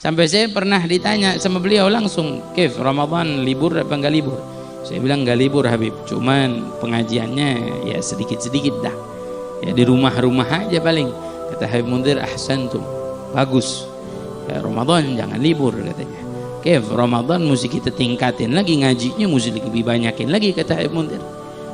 Sampai saya pernah ditanya sama beliau langsung, Kef, Ramadan libur apa enggak libur? Saya bilang enggak libur Habib, cuman pengajiannya ya sedikit-sedikit dah, ya di rumah-rumah aja paling. Kata Habib Munzir, ahsantum, bagus ya, Ramadan jangan libur katanya. Kef, Ramadan mesti kita tingkatin lagi, ngajinya mesti lebih banyakin lagi, kata Habib Munzir.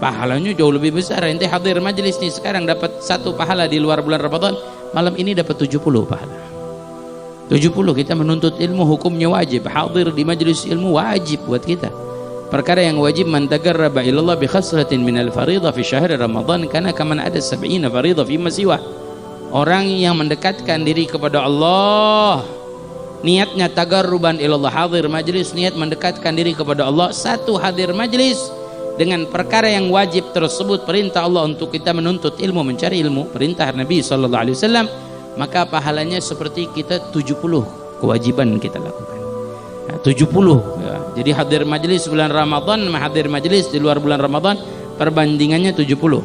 Pahalanya jauh lebih besar. Ente hadir majelis nih sekarang dapat 1 pahala di luar bulan Ramadan, malam ini dapat 70 pahala. 70. Kita menuntut ilmu hukumnya wajib, hadir di majelis ilmu wajib buat kita. Perkara yang wajib, man tagarraba ilallah bi khaslatin minal fariḍah fi syahr Ramadan kana kaman ada 70 fariḍah fi masiwah. Orang yang mendekatkan diri kepada Allah, niatnya tagarruban ilallah, hadir majelis, niat mendekatkan diri kepada Allah. 1 hadir majelis dengan perkara yang wajib tersebut, perintah Allah untuk kita menuntut ilmu, mencari ilmu, perintah Nabi sallallahu alaihi wasallam, maka pahalanya seperti kita 70 kewajiban kita lakukan. Nah, 70 ya. Jadi hadir majelis bulan Ramadan, hadir majelis di luar bulan Ramadan, perbandingannya 70.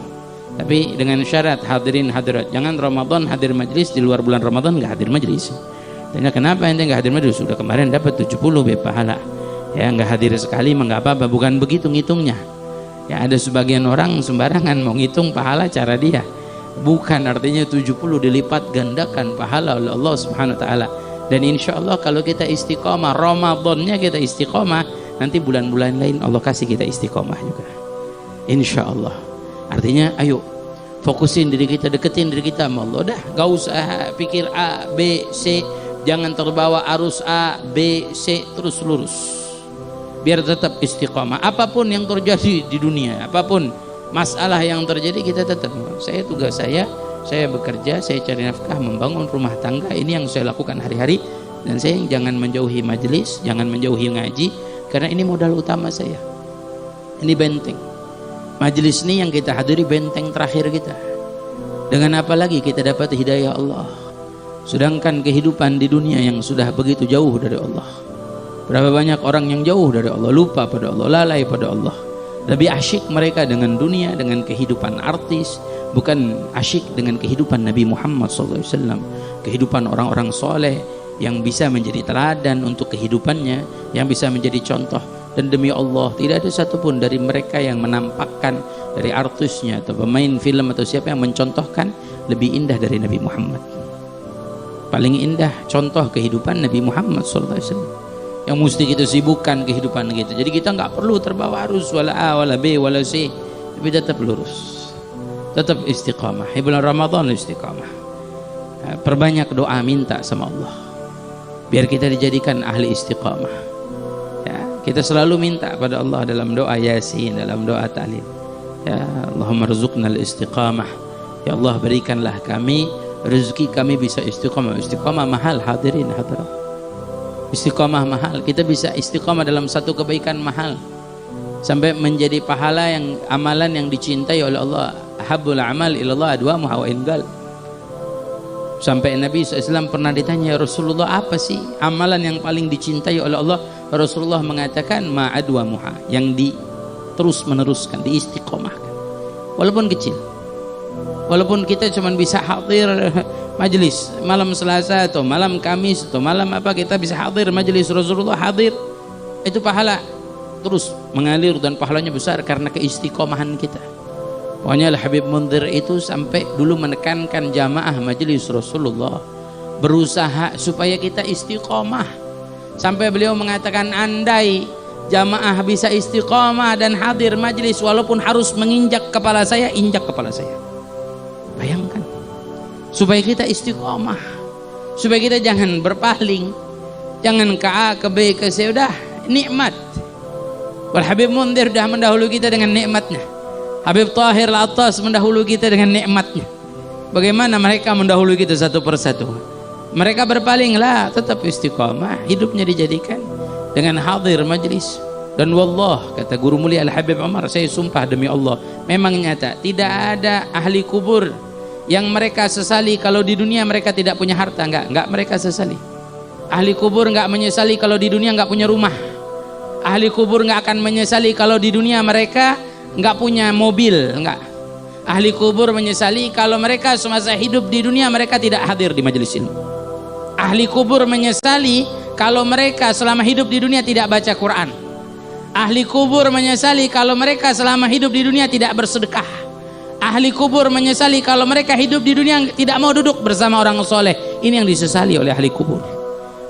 Tapi dengan syarat hadirin hadirat, jangan Ramadan hadir majelis, di luar bulan Ramadan nggak hadir majelis. Tanya kenapa ente nggak hadir majelis? Sudah kemarin dapat 70 pahala. Ya nggak hadir sekali mah nggak apa-apa, bukan begitu ngitungnya. Ya ada sebagian orang sembarangan mau ngitung pahala cara dia. Bukan, artinya 70 dilipat gandakan pahala oleh Allah Subhanahu wa taala. Dan insya Allah kalau kita istiqomah, Ramadannya kita istiqomah, nanti bulan-bulan lain Allah kasih kita istiqomah juga, insya Allah. Artinya ayo fokusin diri kita, deketin diri kita sama Allah. Dah gak usah pikir A, B, C, jangan terbawa arus A, B, C, terus lurus biar tetap istiqomah. Apapun yang terjadi di dunia, apapun masalah yang terjadi, kita tetap, tugas saya bekerja, saya cari nafkah, membangun rumah tangga, ini yang saya lakukan hari-hari. Dan saya jangan menjauhi majelis, jangan menjauhi ngaji, karena ini modal utama saya, ini benteng. Majelis ini yang kita hadiri benteng terakhir kita. Dengan apa lagi kita dapat hidayah Allah, sedangkan kehidupan di dunia yang sudah begitu jauh dari Allah. Berapa banyak orang yang jauh dari Allah, lupa pada Allah, lalai pada Allah. Lebih asyik mereka dengan dunia, dengan kehidupan artis, bukan asyik dengan kehidupan Nabi Muhammad SAW, kehidupan orang-orang soleh yang bisa menjadi teladan untuk kehidupannya, yang bisa menjadi contoh. Dan demi Allah, tidak ada satupun dari mereka yang menampakkan, dari artisnya atau pemain film atau siapa yang mencontohkan lebih indah dari Nabi Muhammad. Paling indah contoh kehidupan Nabi Muhammad SAW, yang mesti kita sibukkan kehidupan kita. Jadi kita nggak perlu terbawa arus wala A, wala B, wala C, tapi tetap lurus, tetap istiqamah. Di bulan Ramadan istiqamah. Perbanyak doa, minta sama Allah biar kita dijadikan ahli istiqamah. Ya, kita selalu minta pada Allah dalam doa Yasin, dalam doa Ta'lim. Ya Allahumma rzuqnal istiqamah. Ya Allah, berikanlah kami rezeki kami bisa istiqamah. Istiqamah mahal, hadirin hadirat. Istiqamah mahal. Kita bisa istiqamah dalam satu kebaikan mahal sampai menjadi pahala yang amalan yang dicintai oleh Allah. Habbul amal ilallah adwamuha wa ingal. Sampai Nabi SAW pernah ditanya, ya Rasulullah, apa sih amalan yang paling dicintai oleh Allah? Rasulullah mengatakan ma adwamuha, yang terus meneruskan, diistiqomahkan, walaupun kecil. Walaupun kita cuma bisa hadir majelis malam Selasa atau malam Kamis atau malam apa, kita bisa hadir majelis Rasulullah, hadir, itu pahala terus mengalir dan pahalanya besar karena keistiqomahan kita. Pokoknya Habib Munzir itu sampai dulu menekankan jamaah majelis Rasulullah, berusaha supaya kita istiqomah, sampai beliau mengatakan andai jamaah bisa istiqomah dan hadir majelis walaupun harus menginjak kepala saya, injak kepala saya. Bayangkan, supaya kita istiqomah, supaya kita jangan berpaling, jangan ke A, ke B, ke C. Udah nikmat. Wal Habib Munzir sudah mendahului kita dengan nikmatnya. Habib Tahir Al-Attas mendahului kita dengan nikmatnya. Bagaimana mereka mendahului kita satu persatu? Mereka berpalinglah, tetap istiqamah, hidupnya dijadikan dengan hadir majelis. Dan wallah, kata guru mulia Al-Habib Umar, saya sumpah demi Allah, memang nyata, tidak ada ahli kubur yang mereka sesali kalau di dunia mereka tidak punya harta. Enggak mereka sesali. Ahli kubur enggak menyesali kalau di dunia enggak punya rumah. Ahli kubur enggak akan menyesali kalau di dunia mereka enggak punya mobil, enggak. Ahli kubur menyesali kalau mereka semasa hidup di dunia mereka tidak hadir di majelis ilmu. Ahli kubur menyesali kalau mereka selama hidup di dunia tidak baca Quran. Ahli kubur menyesali kalau mereka selama hidup di dunia tidak bersedekah. Ahli kubur menyesali kalau mereka hidup di dunia tidak mau duduk bersama orang soleh. Ini yang disesali oleh ahli kubur.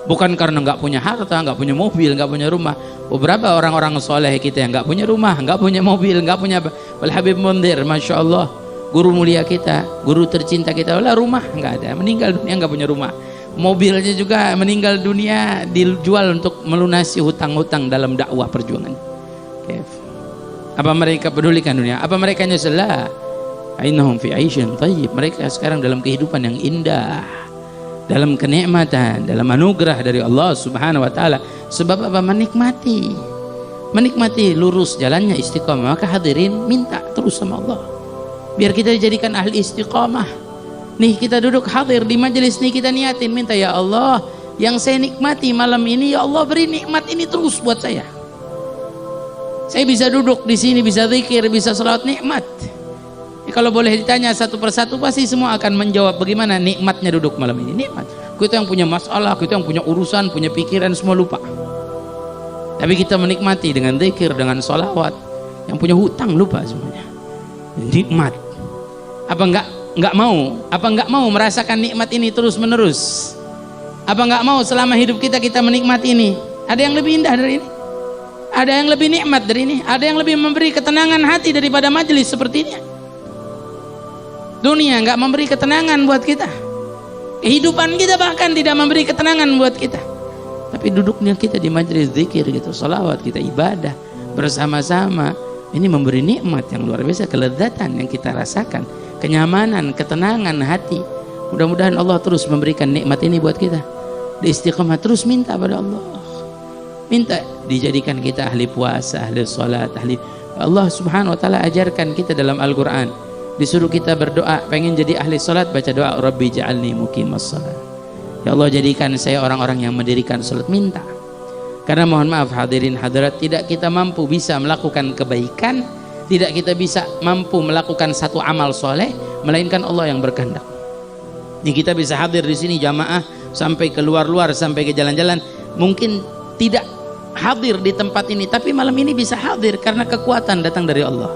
Bukan karena nggak punya harta, nggak punya mobil, nggak punya rumah. Beberapa orang-orang soleh kita yang nggak punya rumah, nggak punya mobil, nggak punya Wal Habib Mundir, masya Allah, guru mulia kita, guru tercinta kita, lah rumah nggak ada, meninggal dunia nggak punya rumah. Mobilnya juga meninggal dunia dijual untuk melunasi hutang-hutang dalam dakwah perjuangan. Apa mereka pedulikan dunia? Apa mereka nyesel? Ainahum fi aisyin thayyib. Mereka sekarang dalam kehidupan yang indah, dalam kenikmatan, dalam anugerah dari Allah Subhanahu wa taala. Sebab apa? Menikmati lurus jalannya istiqamah. Maka hadirin minta terus sama Allah biar kita dijadikan ahli istiqamah. Nih kita duduk hadir di majelis nih, kita niatin minta, ya Allah, yang saya nikmati malam ini, ya Allah beri nikmat ini terus buat saya. Saya bisa duduk di sini, bisa zikir, bisa salawat, nikmat. Kalau boleh ditanya satu persatu pasti semua akan menjawab bagaimana nikmatnya duduk malam ini. Nikmat. Kita yang punya masalah, kita yang punya urusan, punya pikiran, semua lupa. Tapi kita menikmati dengan zikir, dengan salawat. Yang punya hutang lupa semuanya. Nikmat. Apa enggak mau merasakan nikmat ini terus menerus? Apa enggak mau selama hidup kita menikmati ini? Ada yang lebih indah dari ini? Ada yang lebih nikmat dari ini? Ada yang lebih memberi ketenangan hati daripada majelis seperti ini? Dunia enggak memberi ketenangan buat kita, kehidupan kita bahkan tidak memberi ketenangan buat kita. Tapi duduknya kita di majelis zikir gitu, salawat, kita ibadah bersama-sama, ini memberi nikmat yang luar biasa, kelezatan yang kita rasakan, kenyamanan, ketenangan hati. Mudah-mudahan Allah terus memberikan nikmat ini buat kita. Di istiqamah terus minta pada Allah, minta dijadikan kita ahli puasa, ahli salat, ahli. Allah Subhanahu wa taala ajarkan kita dalam Al-Qur'an, disuruh kita berdoa, pengen jadi ahli salat, baca doa Rabbi ja'alni muqimas salat. Ya Allah, jadikan saya orang-orang yang mendirikan salat. Minta. Karena mohon maaf hadirin hadirat, tidak kita mampu bisa melakukan kebaikan, tidak kita bisa mampu melakukan satu amal soleh, melainkan Allah yang berkehendak. Ini kita bisa hadir di sini jamaah sampai keluar-luar, sampai ke jalan-jalan, mungkin tidak hadir di tempat ini, tapi malam ini bisa hadir karena kekuatan datang dari Allah.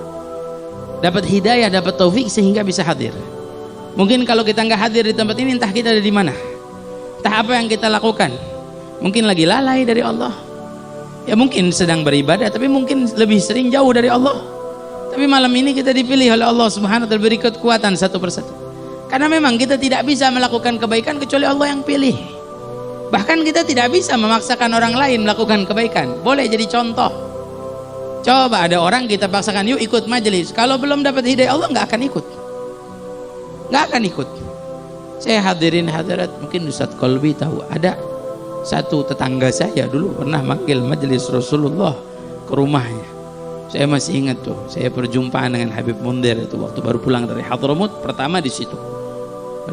Dapat hidayah, dapat taufik sehingga bisa hadir. Mungkin kalau kita nggak hadir di tempat ini, entah kita ada di mana, entah apa yang kita lakukan. Mungkin lagi lalai dari Allah, ya mungkin sedang beribadah, tapi mungkin lebih sering jauh dari Allah. Tapi malam ini kita dipilih oleh Allah Subhanahu wa taala, beri kekuatan satu persatu. Karena memang kita tidak bisa melakukan kebaikan kecuali Allah yang pilih. Bahkan kita tidak bisa memaksakan orang lain melakukan kebaikan. Boleh jadi contoh. Coba ada orang kita paksakan, yuk ikut majelis. Kalau belum dapat hidayah Allah, nggak akan ikut. Nggak akan ikut. Saya hadirin hadirat, mungkin Ustadz Kolbi tahu, ada satu tetangga saya dulu pernah manggil majelis Rasulullah ke rumahnya. Saya masih ingat tuh, saya perjumpaan dengan Habib Mundir itu waktu baru pulang dari Hadramut, pertama di situ.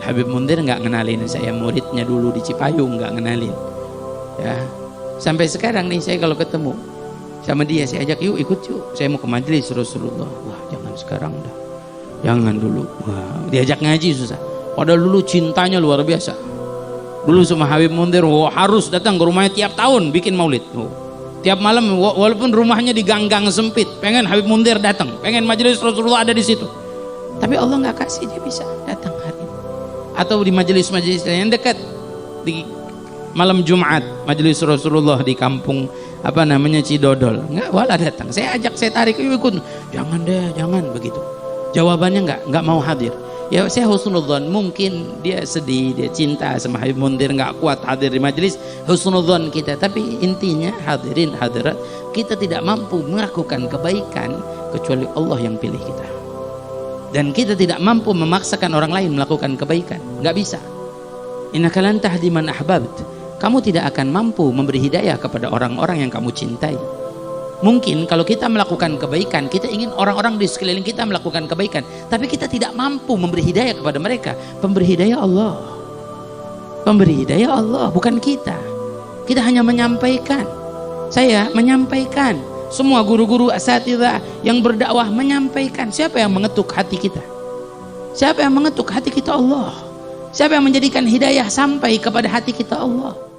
Habib Mundir nggak ngenalin saya, muridnya dulu di Cipayung, nggak ngenalin. Ya, sampai sekarang nih saya kalau ketemu sama dia, saya ajak, yuk ikut yuk, saya mau ke majelis Rasulullah. Wah, jangan sekarang dah, jangan dulu. Wah, diajak ngaji susah. Padahal dulu cintanya luar biasa. Dulu sama Habib Mundir, wah, harus datang ke rumahnya tiap tahun bikin maulid. Tiap malam, walaupun rumahnya di gang-gang sempit, pengen Habib Mundir datang, pengen majelis Rasulullah ada di situ. Tapi Allah nggak kasih dia bisa datang hari ini. Atau di majelis-majelis yang dekat, di malam Jumat majelis Rasulullah di kampung apa namanya Cidodol, nggak wala datang. Saya ajak, saya tarik, yuk ikut. Jangan deh, jangan begitu. Jawabannya nggak mau hadir. Ya saya husnudzon, mungkin dia sedih, dia cinta sama Habib Mundir, nggak kuat hadir di majelis, husnudzon kita. Tapi intinya hadirin hadirat, kita tidak mampu melakukan kebaikan kecuali Allah yang pilih kita. Dan kita tidak mampu memaksakan orang lain melakukan kebaikan, nggak bisa. Innaka lan tahdi man ahbabt. Kamu tidak akan mampu memberi hidayah kepada orang-orang yang kamu cintai. Mungkin kalau kita melakukan kebaikan, kita ingin orang-orang di sekeliling kita melakukan kebaikan, tapi kita tidak mampu memberi hidayah kepada mereka. Pemberi hidayah Allah. Pemberi hidayah Allah, bukan kita. Kita hanya menyampaikan. Saya menyampaikan. Semua guru-guru asatidzah yang berdakwah menyampaikan. Siapa yang mengetuk hati kita? Siapa yang mengetuk hati kita? Allah. Siapa yang menjadikan hidayah sampai kepada hati kita? Allah.